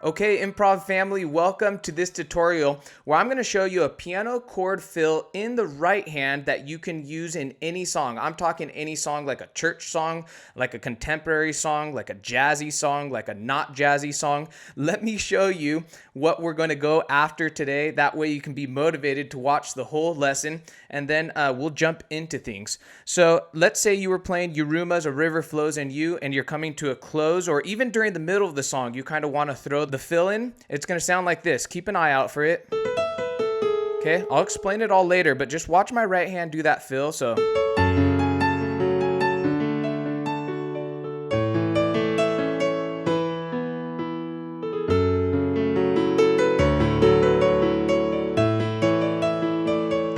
Okay, improv family, welcome to this tutorial where I'm going to show you a piano chord fill in the right hand that you can use in any song. I'm talking any song, like a church song, like a contemporary song, like a jazzy song, like a not jazzy song. Let me show you what we're going to go after today. That way you can be motivated to watch the whole lesson, and then we'll jump into things. So let's say you were playing Yuruma's A River Flows in You and you're coming to a close, or even during the middle of the song, you kind of want to throw the fill in. It's going to sound like this. Keep an eye out for it. Okay, I'll explain it all later, but just watch my right hand do that fill. So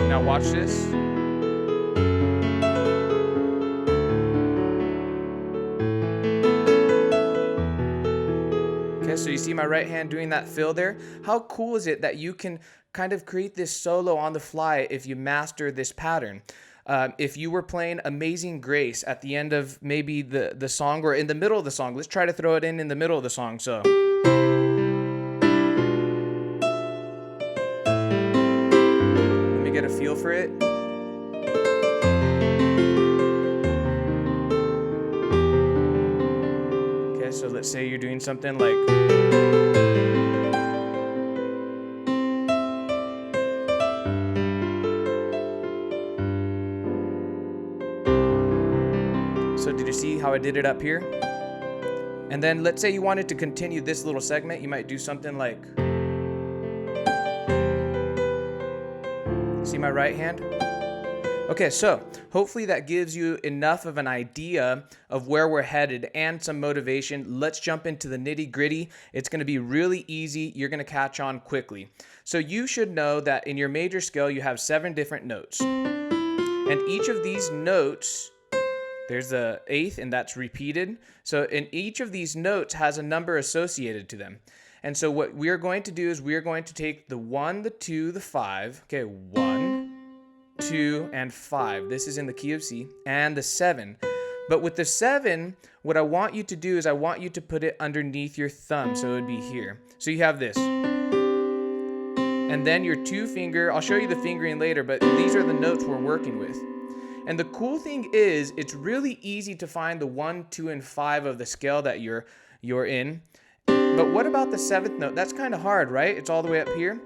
now watch this. So you see my right hand doing that fill there? How cool is it that you can kind of create this solo on the fly if you master this pattern? If you were playing Amazing Grace at the end of maybe the song, or in the middle of the song, let's try to throw it in the middle of the song. So let me get a feel for it. So let's say you're doing something like, so did you see how I did it up here? And then let's say you wanted to continue this little segment, you might do something like, see my right hand? Okay, so hopefully that gives you enough of an idea of where we're headed and some motivation. Let's jump into the nitty-gritty. It's going to be really easy. You're going to catch on quickly. So you should know that in your major scale, you have 7 different notes. And each of these notes, there's the 8th, and that's repeated. So in each of these notes has a number associated to them. And so what we're going to do is we're going to take the 1, the 2, the 5. Okay, 1, 2, and 5. This is in the key of C, and the 7. But with the 7, what I want you to do is I want you to put it underneath your thumb, so it would be here. So you have this. And then your 2 finger, I'll show you the fingering later, but these are the notes we're working with. And the cool thing is, it's really easy to find the 1, 2, and 5 of the scale that you're in. But what about the 7th note? That's kind of hard, right? It's all the way up here.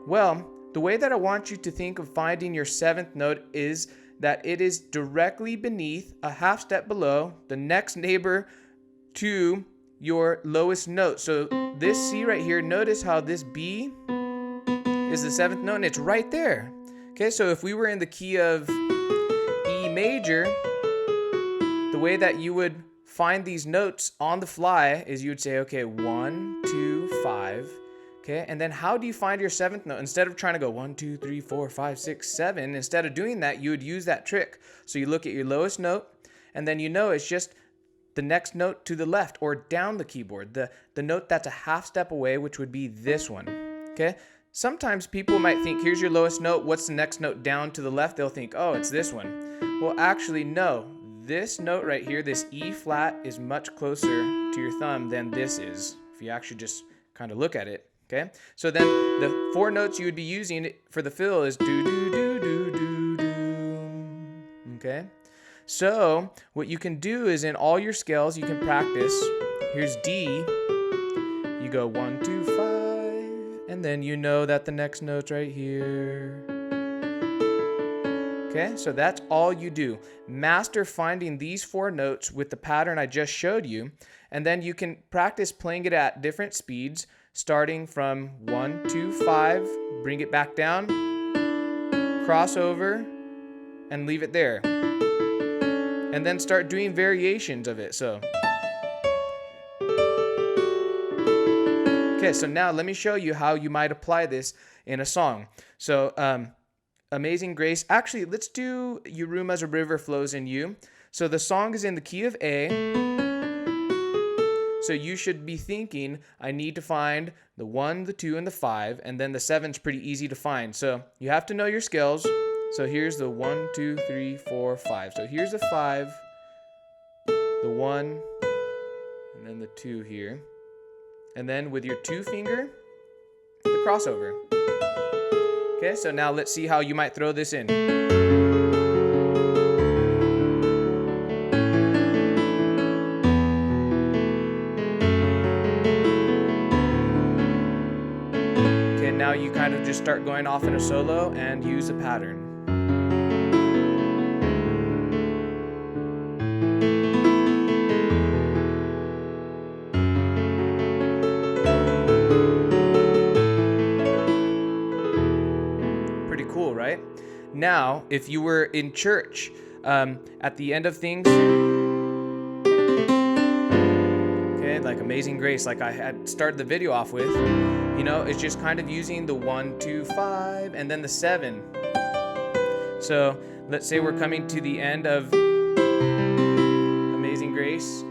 Well, the way that I want you to think of finding your 7th note is that it is directly beneath, a half step below, the next neighbor to your lowest note. So this C right here, notice how this B is the 7th note, and it's right there. Okay, so if we were in the key of E major, the way that you would find these notes on the fly is you would say, okay, 1, 2, 5. Okay, and then how do you find your 7th note? Instead of trying to go 1, 2, 3, 4, 5, 6, 7, instead of doing that, you would use that trick. So you look at your lowest note, and then you know it's just the next note to the left or down the keyboard, the note that's a half step away, which would be this one. Okay, sometimes people might think, here's your lowest note, what's the next note down to the left? They'll think, oh, it's this one. Well, actually, no. This note right here, this E flat, is much closer to your thumb than this is, if you actually just kind of look at it. Okay, so then the 4 notes you would be using for the fill is do, do, do, do, do, do. Okay, so what you can do is in all your scales, you can practice. Here's D. You go 1, 2, 5, and then you know that the next note's right here. Okay, so that's all you do. Master finding these 4 notes with the pattern I just showed you, and then you can practice playing it at different speeds, starting from 1, 2, 5, bring it back down, cross over, and leave it there. And then start doing variations of it. So, okay, so now let me show you how you might apply this in a song. So, Amazing Grace. Actually, let's do Yuruma's A River Flows in You. So the song is in the key of A. So you should be thinking, I need to find the 1, the 2, and the 5, and then the 7's pretty easy to find. So you have to know your scales. So here's the 1, 2, 3, 4, 5. So here's the 5, the 1, and then the 2 here. And then with your 2 finger, the crossover. Okay, so now let's see how you might throw this in. Okay, now you kind of just start going off in a solo and use a pattern. Cool, right? Now, if you were in church, at the end of things, okay, like Amazing Grace, like I had started the video off with, you know, it's just kind of using the 1, 2, 5, and then the 7. So let's say we're coming to the end of Amazing Grace.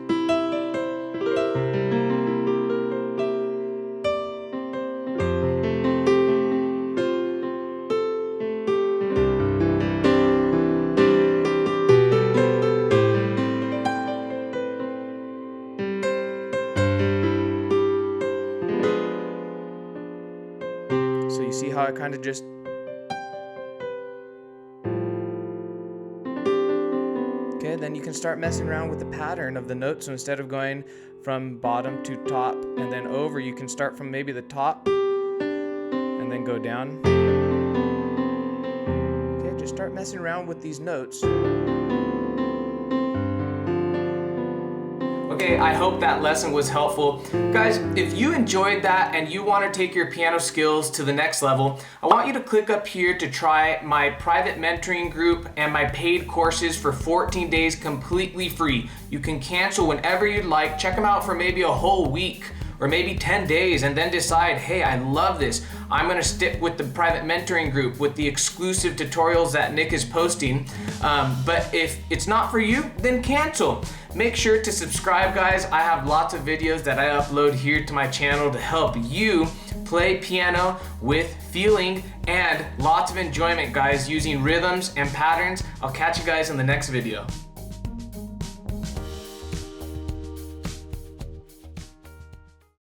So you see how I kind of just... Okay, then you can start messing around with the pattern of the notes. So instead of going from bottom to top and then over, you can start from maybe the top and then go down. Okay, just start messing around with these notes. Okay, I hope that lesson was helpful. Guys, if you enjoyed that and you want to take your piano skills to the next level, I want you to click up here to try my private mentoring group and my paid courses for 14 days completely free. You can cancel whenever you'd like. Check them out for maybe a whole week or maybe 10 days and then decide, hey, I love this. I'm gonna stick with the private mentoring group with the exclusive tutorials that Nick is posting. But if it's not for you, then cancel. Make sure to subscribe, guys. I have lots of videos that I upload here to my channel to help you play piano with feeling and lots of enjoyment, guys, using rhythms and patterns. I'll catch you guys in the next video.